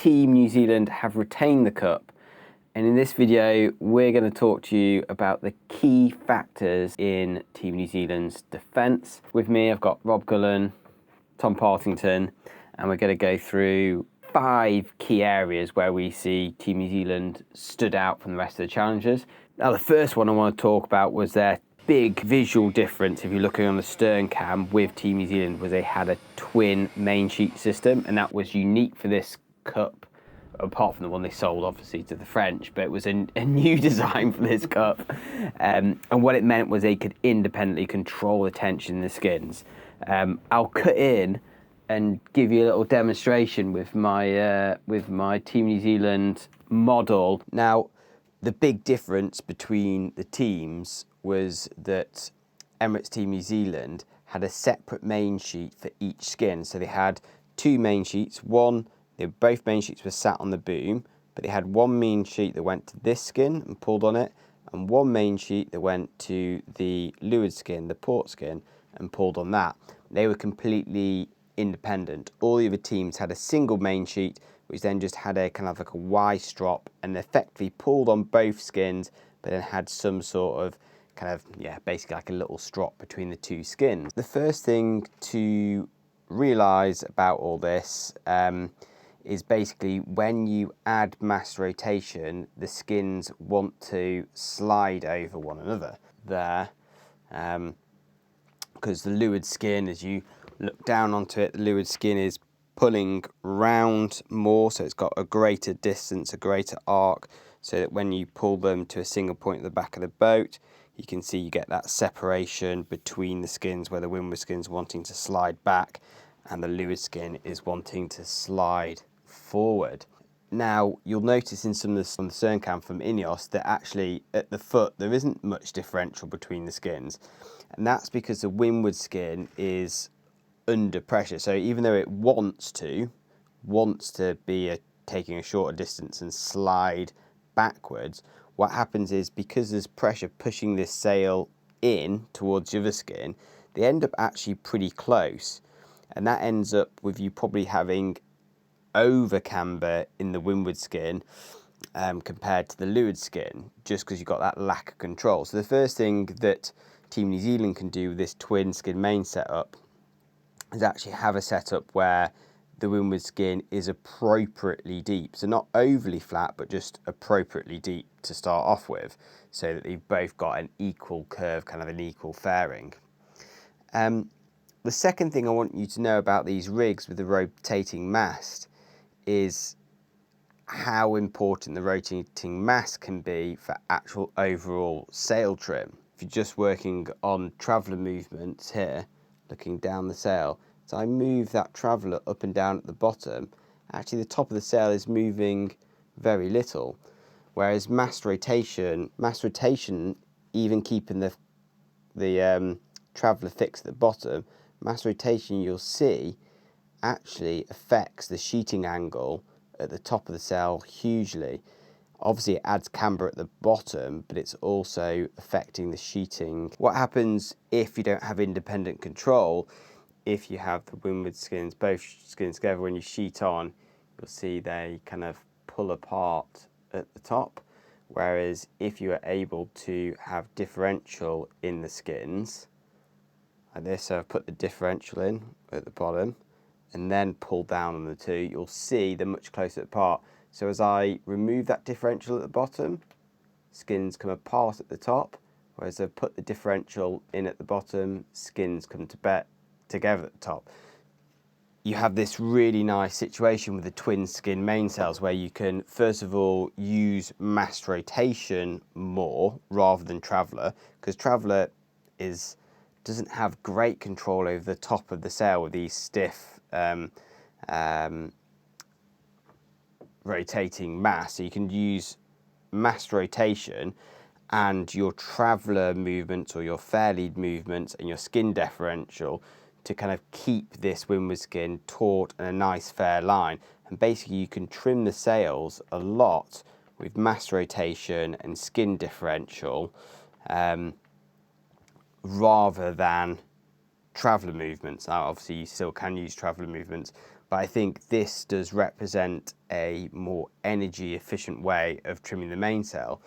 Team New Zealand have retained the cup, and in this video we're going to talk to you about the key factors in Team New Zealand's defence. With me I've got Rob Gullen, Tom Partington, and we're going to go through 5 key areas where we see Team New Zealand stood out from the rest of the challengers. Now the first one I want to talk about was their big visual difference, if you're looking on the stern cam with Team New Zealand, was they had a twin main sheet system, and that was unique for this cup, apart from the one they sold obviously to the French, but it was a new design for this cup. And what it meant was they could independently control the tension in the skins. I'll cut in and give you a little demonstration with my Team New Zealand model. Now, the big difference between the teams was that Emirates Team New Zealand had a separate main sheet for each skin. So they had 2 main sheets. Both main sheets were sat on the boom, but they had one main sheet that went to this skin and pulled on it, and one main sheet that went to the leeward skin, the port skin, and pulled on that. They were completely independent. All the other teams had a single main sheet, which then just had a kind of like a Y strop and effectively pulled on both skins, but then had some sort of basically like a little strop between the 2 skins. The first thing to realise about all this is basically when you add mass rotation, the skins want to slide over one another there, because the leeward skin, as you look down onto it, the leeward skin is pulling round more, so it's got a greater distance, a greater arc, so that when you pull them to a single point at the back of the boat, you can see you get that separation between the skins, where the windward skin's wanting to slide back and the leeward skin is wanting to slide forward. Now, you'll notice in some of the stern cam from INEOS that actually at the foot there isn't much differential between the skins, and that's because the windward skin is under pressure. So even though it wants to be taking a shorter distance and slide backwards, what happens is, because there's pressure pushing this sail in towards the other skin, they end up actually pretty close, and that ends up with you probably having over camber in the windward skin compared to the leeward skin, just because you've got that lack of control. So the first thing that Team New Zealand can do with this twin skin main setup is actually have a setup where the windward skin is appropriately deep. So not overly flat, but just appropriately deep to start off with, so that they've both got an equal curve, kind of an equal fairing. The second thing I want you to know about these rigs with the rotating mast is how important the rotating mast can be for actual overall sail trim. If you're just working on traveller movements here, looking down the sail, so I move that traveller up and down at the bottom, actually the top of the sail is moving very little, whereas mast rotation, even keeping the traveller fixed at the bottom, mast rotation, you'll see, actually affects the sheeting angle at the top of the sail hugely. Obviously it adds camber at the bottom, but it's also affecting the sheeting. What happens if you don't have independent control, if you have the windward skins, both skins together, when you sheet on, you'll see they kind of pull apart at the top. Whereas if you are able to have differential in the skins, like this, so I've put the differential in at the bottom and then pull down on the 2, you'll see they're much closer apart. So as I remove that differential at the bottom, skins come apart at the top, whereas I've put the differential in at the bottom, skins come together at the top. You have this really nice situation with the twin skin mainsails, where you can first of all use mast rotation more rather than traveller, because traveller doesn't have great control over the top of the sail with these stiff rotating masts. So you can use mast rotation and your traveller movements or your fair lead movements and your skin differential to kind of keep this windward skin taut and a nice fair line. And basically you can trim the sails a lot with mast rotation and skin differential rather than traveller movements. Now obviously you still can use traveller movements, but I think this does represent a more energy efficient way of trimming the mainsail.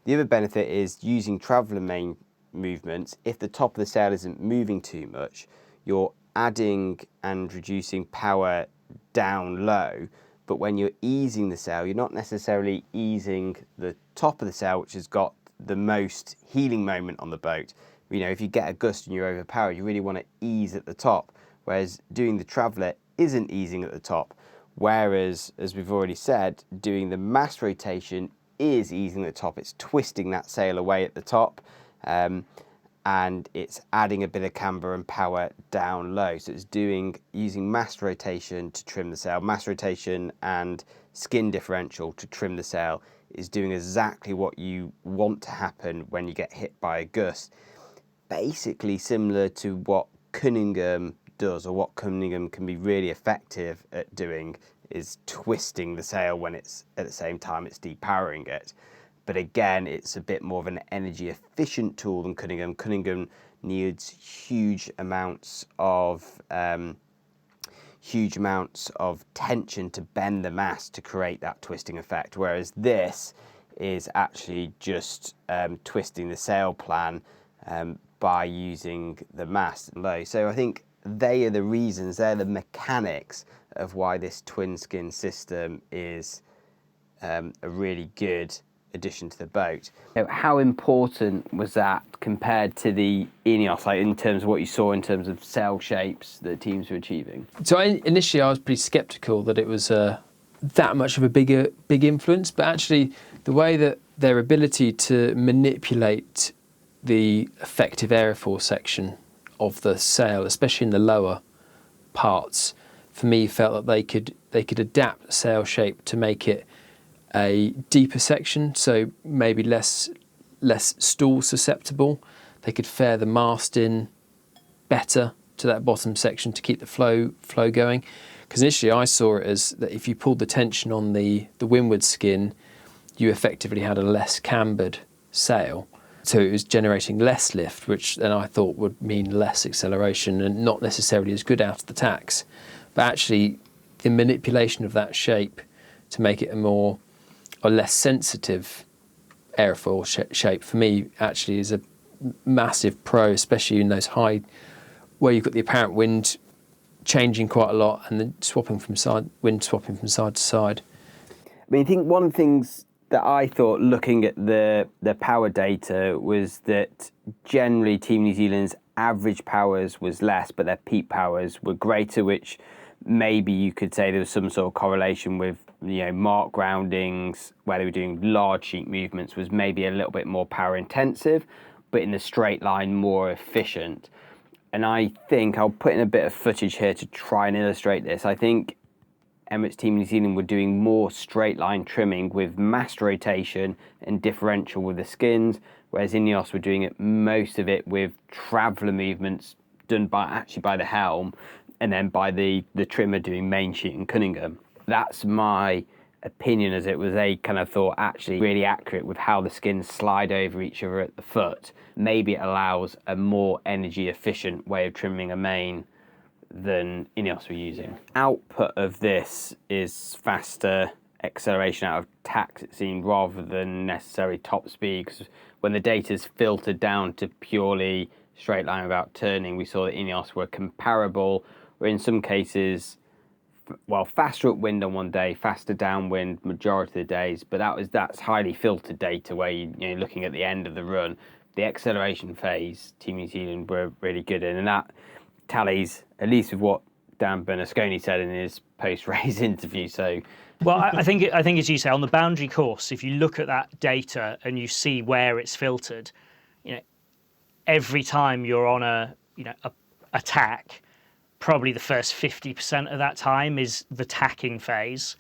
The other benefit is using traveller main movements. If the top of the sail isn't moving too much, you're adding and reducing power down low, but when you're easing the sail, you're not necessarily easing the top of the sail, which has got the most healing moment on the boat. You know, if you get a gust and you're overpowered, you really want to ease at the top, whereas doing the traveller isn't easing at the top. Whereas, as we've already said, doing the mast rotation is easing at the top. It's twisting that sail away at the top, and it's adding a bit of camber and power down low. So it's using mast rotation to trim the sail. Mast rotation and skin differential to trim the sail is doing exactly what you want to happen when you get hit by a gust. Basically similar to what Cunningham does, or what Cunningham can be really effective at doing, is twisting the sail when it's at the same time it's depowering it. But again, it's a bit more of an energy efficient tool than Cunningham. Cunningham needs huge amounts of tension to bend the mast to create that twisting effect, whereas this is actually just twisting the sail plan by using the mast low. So I think they are the reasons, they're the mechanics of why this twin skin system is a really good addition to the boat. How important was that compared to the INEOS, like in terms of what you saw in terms of sail shapes that teams were achieving? So initially I was pretty sceptical that it was that much of a big influence, but actually the way that their ability to manipulate the effective airfoil section of the sail, especially in the lower parts, for me felt that they could adapt the sail shape to make it a deeper section, so maybe less stall susceptible. They could fare the mast in better to that bottom section to keep the flow going. Because initially I saw it as that if you pulled the tension on the windward skin, you effectively had a less cambered sail. So it was generating less lift, which then I thought would mean less acceleration and not necessarily as good out of the tacks. But actually the manipulation of that shape to make it a less sensitive airfoil shape, for me actually is a massive pro, especially in those high, where you've got the apparent wind changing quite a lot and then wind swapping from side to side. I mean, I think one of the things that I thought looking at the power data was that generally Team New Zealand's average powers was less, but their peak powers were greater, which maybe you could say there was some sort of correlation with, you know, mark groundings where they were doing large sheet movements was maybe a little bit more power intensive, but in the straight line more efficient. And I think I'll put in a bit of footage here to try and illustrate this. I think Emirates Team New Zealand were doing more straight line trimming with mast rotation and differential with the skins, whereas INEOS were doing most of it with traveller movements done by the helm, and then by the trimmer doing Mainsheet and Cunningham. That's my opinion, as it was a kind of thought actually really accurate with how the skins slide over each other at the foot. Maybe it allows a more energy efficient way of trimming a main than INEOS were using. Output of this is faster acceleration out of tacks, it seemed, rather than necessarily top speed, because when the data's filtered down to purely straight line without turning, we saw that INEOS were comparable, or in some cases, well, faster upwind on one day, faster downwind majority of the days, but that's highly filtered data where you're looking at the end of the run. The acceleration phase, Team New Zealand were really good in, and that tallies at least with what Dan Bernasconi said in his post-race interview. So, well, I think as you say, on the boundary course, if you look at that data and you see where it's filtered, every time you're on a tack, probably the first 50% of that time is the tacking phase,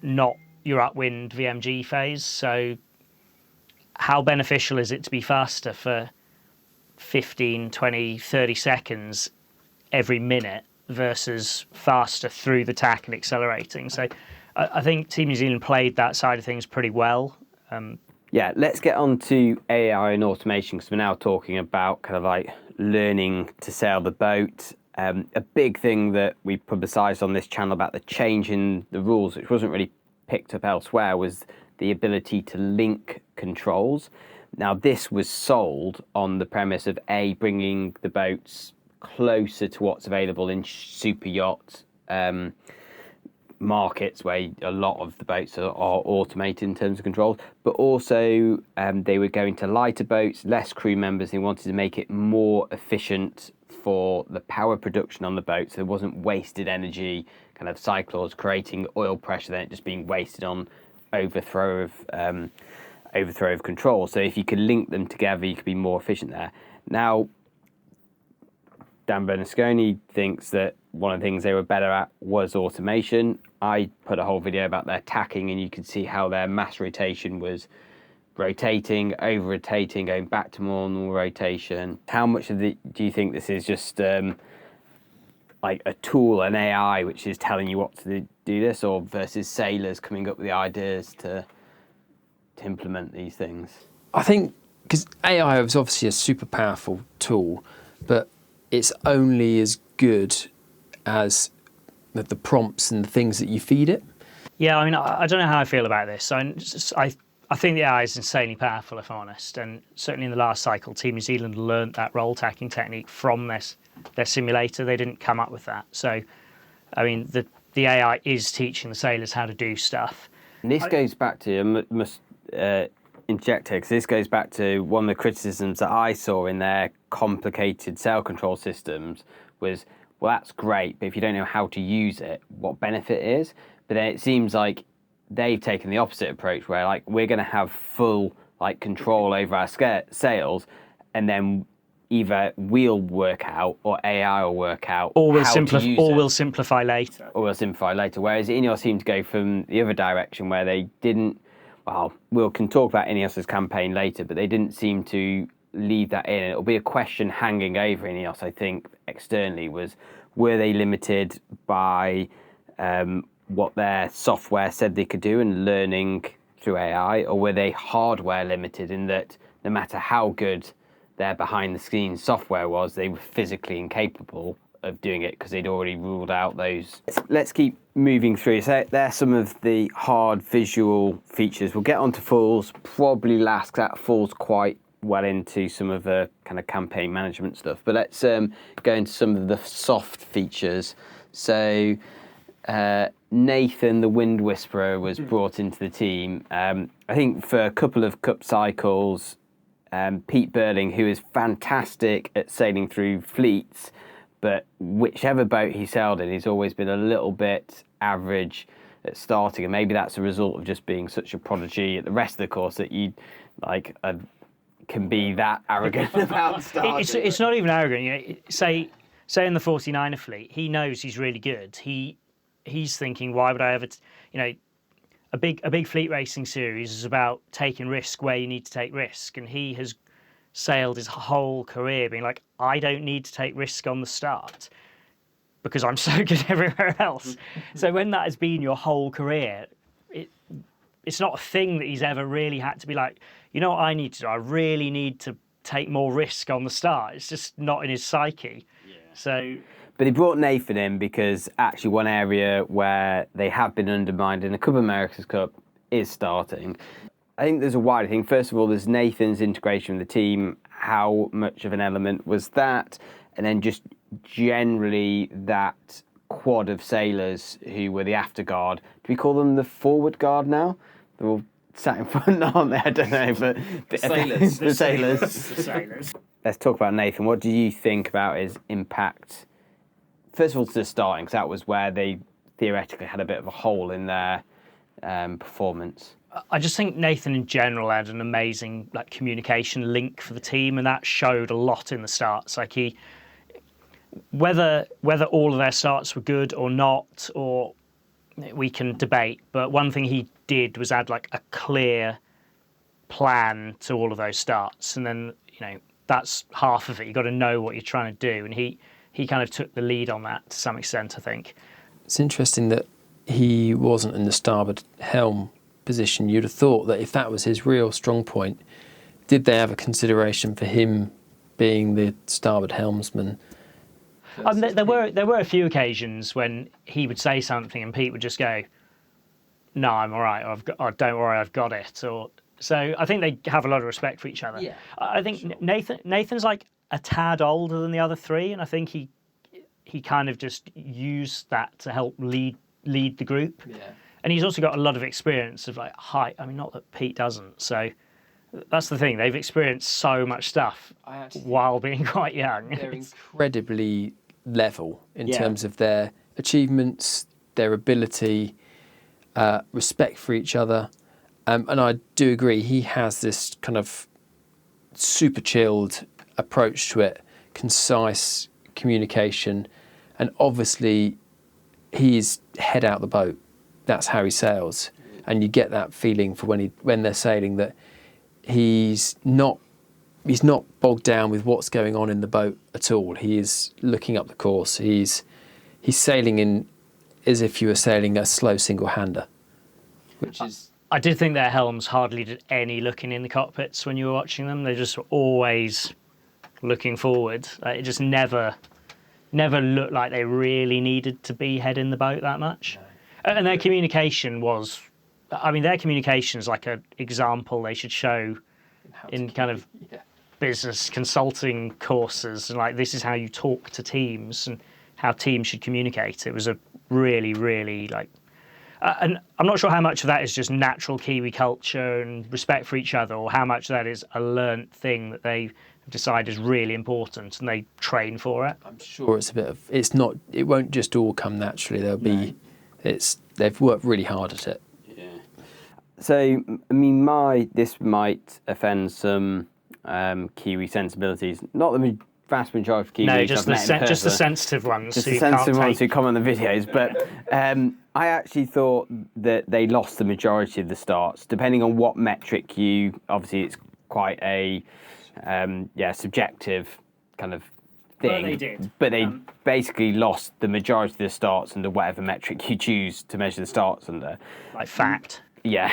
not your upwind VMG phase. So how beneficial is it to be faster for 15, 20, 30 seconds every minute versus faster through the tack and accelerating? So I think Team New Zealand played that side of things pretty well. Yeah, let's get on to AI and automation, because we're now talking about kind of like learning to sail the boat. A big thing that we publicised on this channel about the change in the rules, which wasn't really picked up elsewhere, was the ability to link controls. Now, this was sold on the premise of bringing the boats closer to what's available in super yacht markets, where a lot of the boats are automated in terms of controls, but also they were going to lighter boats, less crew members. They wanted to make it more efficient for the power production on the boat, so there wasn't wasted energy, kind of cycles creating oil pressure, then it just being wasted on overthrow of control. So if you could link them together, you could be more efficient there. Now, Dan Bernasconi thinks that one of the things they were better at was automation. I put a whole video about their tacking, and you could see how their mass rotation was rotating, over-rotating, going back to more normal rotation. How much of do you think this is just like a tool, an AI, which is telling you what to do this, or versus sailors coming up with the ideas to implement these things? I think because AI is obviously a super powerful tool, but it's only as good as the prompts and the things that you feed it. Yeah, I mean, I don't know how I feel about this. I think the AI is insanely powerful, if I'm honest. And certainly in the last cycle, Team New Zealand learnt that roll tacking technique from their simulator. They didn't come up with that. So, I mean, the AI is teaching the sailors how to do stuff. And this goes back to, I must inject here, because this goes back to one of the criticisms that I saw in their complicated sail control systems was, well, that's great, but if you don't know how to use it, what benefit is? But then it seems like they've taken the opposite approach, where like we're going to have full like control over our sails, and then either we'll work out or AI will work out, or we'll simplify later. Or we'll simplify later. Whereas INEOS seemed to go from the other direction, where they didn't. Well, we can talk about INEOS's campaign later, but they didn't seem to leave that in. It'll be a question hanging over INEOS, I think, externally, were they limited by what their software said they could do and learning through AI, or were they hardware limited in that no matter how good their behind-the-scenes software was, they were physically incapable of doing it because they'd already ruled out those. Let's keep moving through. So there's some of the hard visual features. We'll get onto foils probably last, because that falls quite well into some of the kind of campaign management stuff. But let's go into some of the soft features. So Nathan, the Wind Whisperer, was brought into the team. I think for a couple of cup cycles, Pete Burling, who is fantastic at sailing through fleets, but whichever boat he sailed in, he's always been a little bit average at starting, and maybe that's a result of just being such a prodigy at the rest of the course that you like can be that arrogant about starting. It's not even arrogant. You know, say in the 49er fleet, he knows he's really good. He's thinking, why would I ever? A big fleet racing series is about taking risk where you need to take risk, and he has sailed his whole career being like, I don't need to take risk on the start because I'm so good everywhere else. So when that has been your whole career, it's not a thing that he's ever really had to be like, you know what I need to do? I really need to take more risk on the start. It's just not in his psyche. Yeah. So. But he brought Nathan in because actually one area where they have been undermined in a couple of America's Cup is starting. I think there's a wider thing. First of all, there's Nathan's integration with the team. How much of an element was that? And then just generally that quad of sailors who were the after guard. Do we call them the forward guard now? They're all sat in front, aren't they? I don't know, but the sailors. The sailors. The sailors. Let's talk about Nathan. What do you think about his impact? First of all, to the starting, because that was where they theoretically had a bit of a hole in their performance. I just think Nathan in general had an amazing communication link for the team, and that showed a lot in the starts. Like whether all of their starts were good or not, or we can debate. But one thing he did was add a clear plan to all of those starts, and then that's half of it. You've got to know what you're trying to do, and he kind of took the lead on that to some extent, I think. It's interesting that he wasn't in the starboard helm position. You'd have thought that if that was his real strong point, did they have a consideration for him being the starboard helmsman? There were a few occasions when he would say something and Pete would just go, "No, I'm all right," or "Don't worry, I've got it." So I think they have a lot of respect for each other. Yeah, I think sure. Nathan's like a tad older than the other three, and I think he kind of just used that to help lead the group. Yeah. And he's also got a lot of experience of like height. I mean, not that Pete doesn't. So that's the thing. They've experienced so much stuff while being quite young. They're incredibly level in Yeah. terms of their achievements, their ability, respect for each other. And I do agree, he has this kind of super chilled approach to it, concise communication, and obviously he's head out the boat. That's how he sails, and you get that feeling for when they're sailing that he's not bogged down with what's going on in the boat at all. He is looking up the course. He's sailing in as if you were sailing a slow single-hander, which is. I did think their helms hardly did any looking in the cockpits when you were watching them. They just were always looking forward. It just never looked like they really needed to be head in the boat that much. No. And their communication was, I mean, their communication is like an example they should show in kind of business consulting courses. And like, this is how you talk to teams and how teams should communicate. It was a really, really like, and I'm not sure how much of that is just natural Kiwi culture and respect for each other, or how much of that is a learnt thing that they decide is really important and they train for it. I'm sure it's a bit of, it's not, it won't just all come naturally. There'll be, they've worked really hard at it. Yeah. So, I mean, this might offend some Kiwi sensibilities. Not the vast majority of Kiwis. No, just the sensitive ones. Just the sensitive ones who comment on the videos. But I actually thought that they lost the majority of the starts, depending on what metric obviously it's quite a subjective kind of thing. Well, they did. But they basically lost the majority of the starts under whatever metric you choose to measure the starts under. Like fact. Yeah.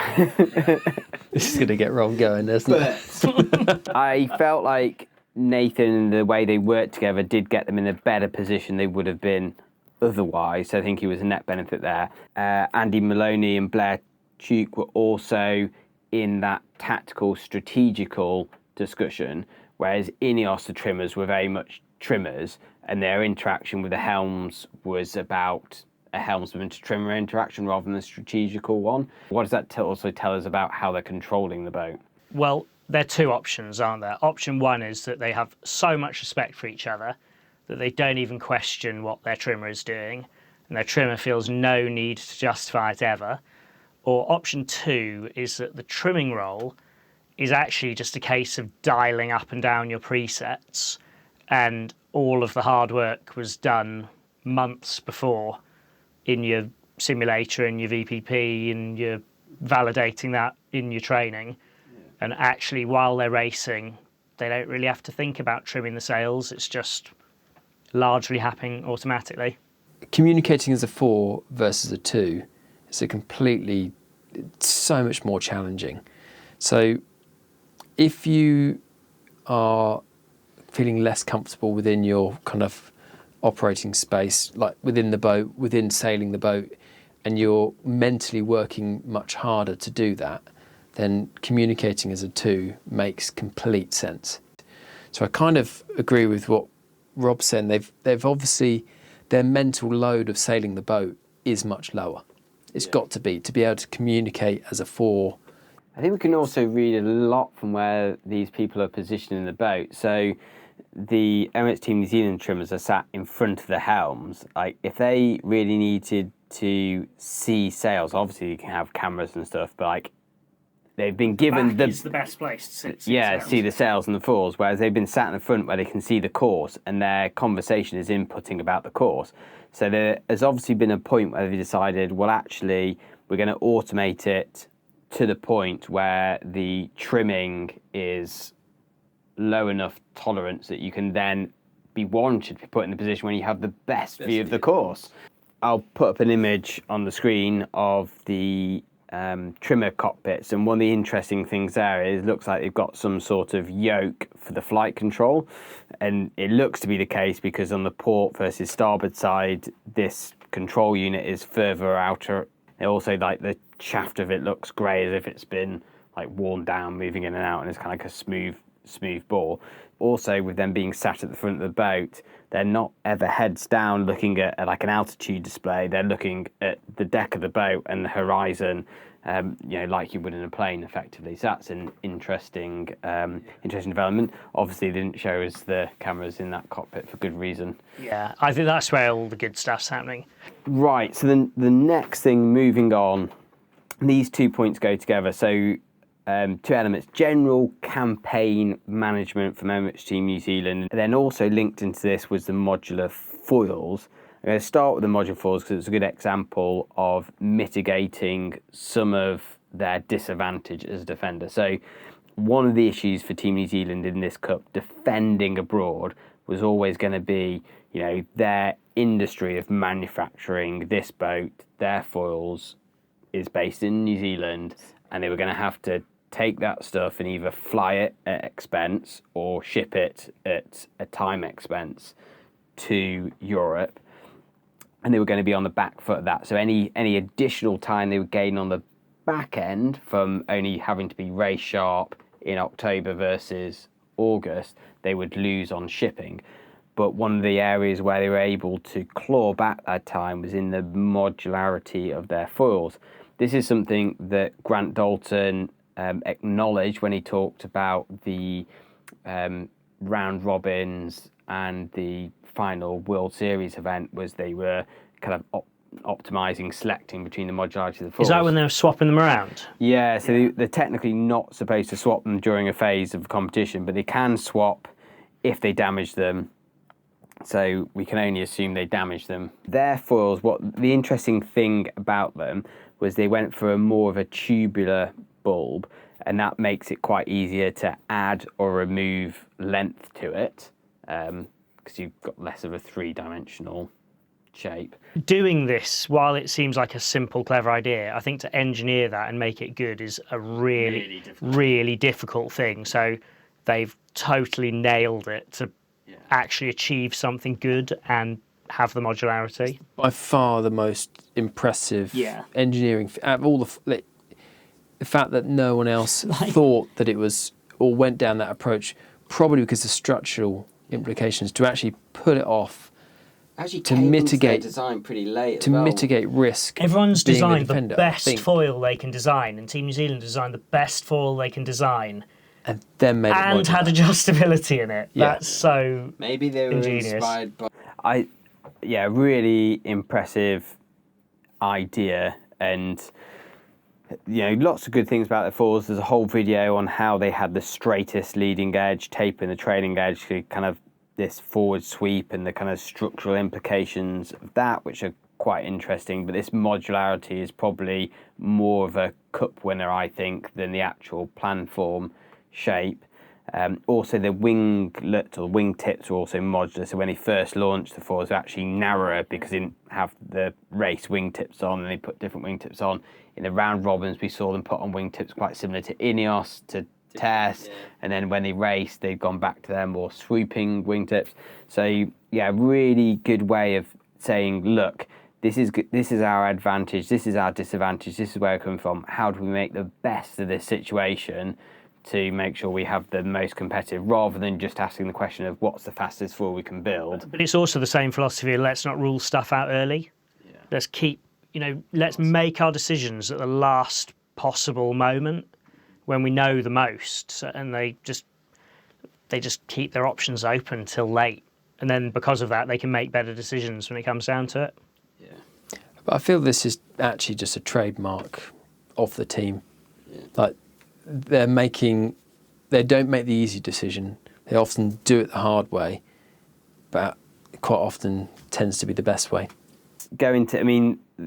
This is going to get wrong going, isn't it? I felt like Nathan and the way they worked together did get them in a better position they would have been otherwise. So I think he was a net benefit there. Andy Maloney and Blair Tuke were also in that tactical, strategical discussion, whereas INEOS, the trimmers, were very much trimmers, and their interaction with the helms was about a helmsman to trimmer interaction rather than a strategical one. What does that also tell us about how they're controlling the boat? Well, there are two options, aren't there? Option one is that they have so much respect for each other that they don't even question what their trimmer is doing, and their trimmer feels no need to justify it ever. Or option two is that the trimming role is actually just a case of dialing up and down your presets, and all of the hard work was done months before in your simulator and your VPP, and you're validating that in your training. And actually, while they're racing, they don't really have to think about trimming the sails. It's just largely happening automatically. Communicating as a 4 versus a 2 is it's so much more challenging. So if you are feeling less comfortable within your kind of operating space, like within the boat, within sailing the boat, and you're mentally working much harder to do that, then communicating as a 2 makes complete sense. So I kind of agree with what Rob's saying. They've obviously, their mental load of sailing the boat is much lower. It's got to be able to communicate as a 4. I think we can also read a lot from where these people are positioned in the boat. So the Emirates Team New Zealand trimmers are sat in front of the helms. Like, if they really needed to see sails, obviously you can have cameras and stuff, but like, they've been given Back is the best place to sit. see the sails and the foils, whereas they've been sat in the front where they can see the course and their conversation is inputting about the course. So there has obviously been a point where they decided, well, actually, we're going to automate it to the point where the trimming is low enough tolerance that you can then be warranted to be put in the position when you have the best view of the course. I'll put up an image on the screen of the trimmer cockpits, and one of the interesting things there is, looks like they've got some sort of yoke for the flight control, and it looks to be the case because on the port versus starboard side, this control unit is further outer. It also, like, the shaft of it looks grey, as if it's been like worn down, moving in and out, and it's kind of like a smooth bore. Also, with them being sat at the front of the boat, they're not ever heads down looking at like an altitude display. They're looking at the deck of the boat and the horizon, like you would in a plane, effectively. So that's an interesting development. Obviously, they didn't show us the cameras in that cockpit for good reason. Yeah, I think that's where all the good stuff's happening. Right, so then the next thing, moving on, these 2 points go together. So 2 elements: general campaign management from MH Team New Zealand. And then also linked into this was the Modular Foils. I'm going to start with the Modular Foils because it's a good example of mitigating some of their disadvantage as a defender. So one of the issues for Team New Zealand in this cup, defending abroad, was always going to be, their industry of manufacturing this boat, their foils, is based in New Zealand, and they were going to have to take that stuff and either fly it at expense or ship it at a time expense to Europe, and they were going to be on the back foot of that. So any additional time they would gain on the back end from only having to be race sharp in October versus August, they would lose on shipping. But one of the areas where they were able to claw back that time was in the modularity of their foils. This is something that Grant Dalton acknowledged when he talked about the round robins and the final World Series event, was they were kind of optimizing, selecting between the modularity of the foils. Is that when they were swapping them around? Yeah, so they're technically not supposed to swap them during a phase of competition, but they can swap if they damage them. So we can only assume they damage them. Their foils, what the interesting thing about them was they went for a more of a tubular bulb, and that makes it quite easier to add or remove length to it, because you've got less of a three-dimensional shape. Doing this, while it seems like a simple, clever idea, I think to engineer that and make it good is a really difficult thing. So they've totally nailed it to actually achieve something good and have the modularity. By far the most impressive engineering out of all the fact that no one else thought that it was or went down that approach, probably because of structural implications, to actually put it off, to mitigate design pretty late to mitigate risk. Everyone's being designed the defender, the best foil they can design, and Team New Zealand designed the best foil they can design, and then made and it had adjustability in it. Yeah. That's so maybe they were ingenious. inspired by. Really impressive idea, and lots of good things about the foils. There's a whole video on how they had the straightest leading edge, taping the trailing edge to kind of this forward sweep, and the kind of structural implications of that, which are quite interesting. But this modularity is probably more of a cup winner, I think, than the actual planform shape. Also, the winglet or wingtips were also modular. So when they first launched, the foils were actually narrower because they didn't have the race wingtips on, and they put different wingtips on. In the round robins, we saw them put on wingtips quite similar to INEOS, to Test, and then when they raced, they've gone back to their more swooping wingtips. So really good way of saying, look, this is our advantage, this is our disadvantage, this is where we're coming from. How do we make the best of this situation to make sure we have the most competitive, rather than just asking the question of what's the fastest foil we can build. But it's also the same philosophy of let's not rule stuff out early. Let's keep, let's make our decisions at the last possible moment when we know the most, and they just keep their options open till late, and then because of that they can make better decisions when it comes down to it. But I feel this is actually just a trademark of the team. Like, they don't make the easy decision. They often do it the hard way, but quite often tends to be the best way.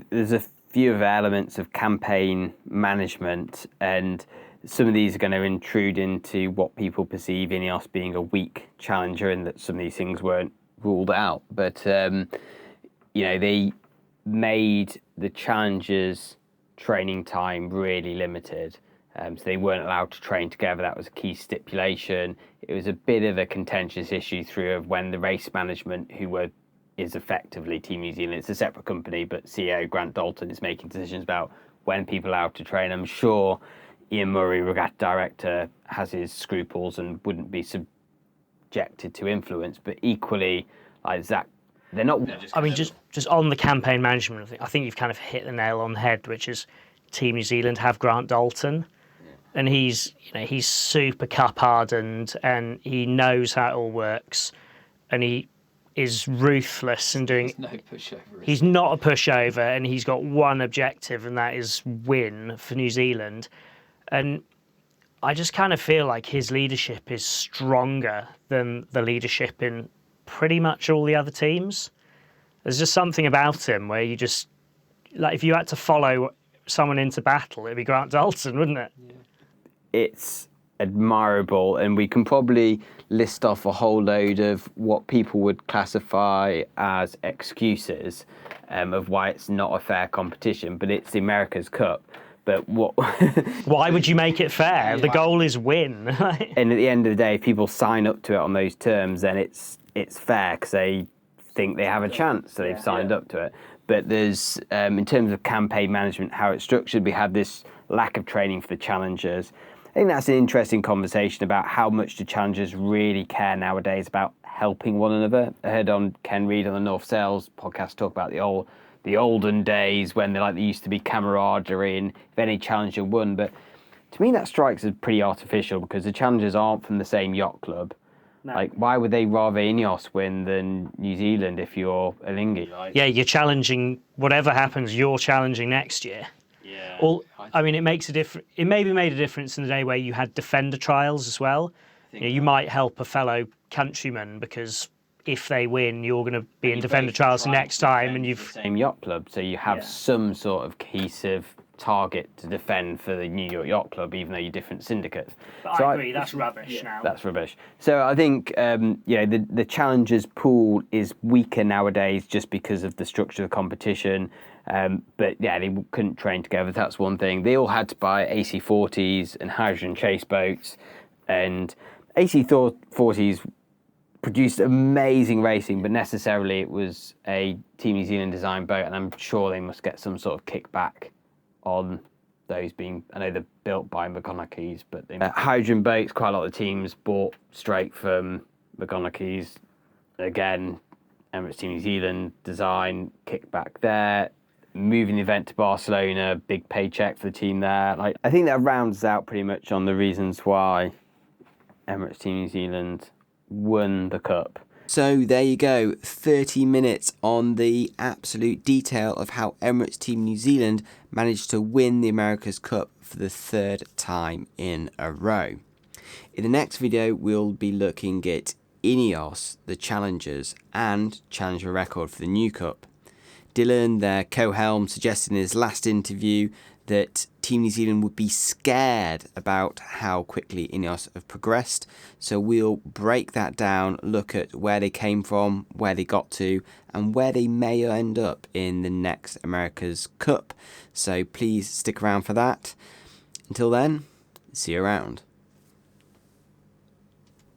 There's a few of elements of campaign management, and some of these are going to intrude into what people perceive INEOS being a weak challenger, and that some of these things weren't ruled out. But they made the challengers training time really limited. So they weren't allowed to train together. That was a key stipulation. It was a bit of a contentious issue through of when the race management, is effectively Team New Zealand. It's a separate company, but CEO Grant Dalton is making decisions about when people are allowed to train. I'm sure Ian Murray, regatta director, has his scruples and wouldn't be subjected to influence. But equally, like Zach, they're not. I mean, just on the campaign management, I think you've kind of hit the nail on the head, which is Team New Zealand have Grant Dalton, and he's super cup hardened, and he knows how it all works, and he is ruthless in doing. There's no pushover. He's not a pushover, and he's got one objective, and that is win for New Zealand. And I just kind of feel like his leadership is stronger than the leadership in pretty much all the other teams. There's just something about him where you just, like, if you had to follow someone into battle, it'd be Grant Dalton, wouldn't it? Yeah. It's admirable, and we can probably list off a whole load of what people would classify as excuses of why it's not a fair competition, but it's the America's Cup. But what? Why would you make it fair? The goal is win. And at the end of the day, if people sign up to it on those terms, then it's fair because they think they have a chance, so they've signed up to it. But there's, in terms of campaign management, how it's structured, we have this lack of training for the challengers. I think that's an interesting conversation about how much do challengers really care nowadays about helping one another. I heard on Ken Reid on the North Sales podcast talk about the olden days when there used to be camaraderie and if any challenger won. But to me, that strikes as pretty artificial because the challengers aren't from the same yacht club. No. Like, why would they rather INEOS win than New Zealand if you're Alingi? Yeah, you're challenging whatever happens. You're challenging next year. Yeah. Well, I mean, it makes a difference. It maybe made a difference in the day where you had defender trials as well. You might help a fellow countryman because if they win, you're going to be in defender trials next time, and you've the same yacht club, so you have some sort of cohesive target to defend for the New York Yacht Club, even though you're different syndicates. But I agree, that's rubbish now. That's rubbish. So I think the challengers pool is weaker nowadays just because of the structure of the competition. But yeah, they couldn't train together. That's one thing. They all had to buy AC40s and hydrogen chase boats, and AC40s produced amazing racing, but necessarily it was a Team New Zealand design boat, and I'm sure they must get some sort of kickback on those being, I know they're built by McConaughey's, but hydrogen boats, quite a lot of teams bought straight from McConaughey's. Again, Emirates Team New Zealand design, kickback there. Moving the event to Barcelona, big paycheck for the team there. I think that rounds out pretty much on the reasons why Emirates Team New Zealand won the Cup. So there you go, 30 minutes on the absolute detail of how Emirates Team New Zealand managed to win the America's Cup for the third time in a row. In the next video, we'll be looking at INEOS, the challengers, and challenger record for the new Cup. Dylan, their co-helm, suggested in his last interview that Team New Zealand would be scared about how quickly INEOS have progressed. So we'll break that down, look at where they came from, where they got to, and where they may end up in the next America's Cup. So please stick around for that. Until then, see you around.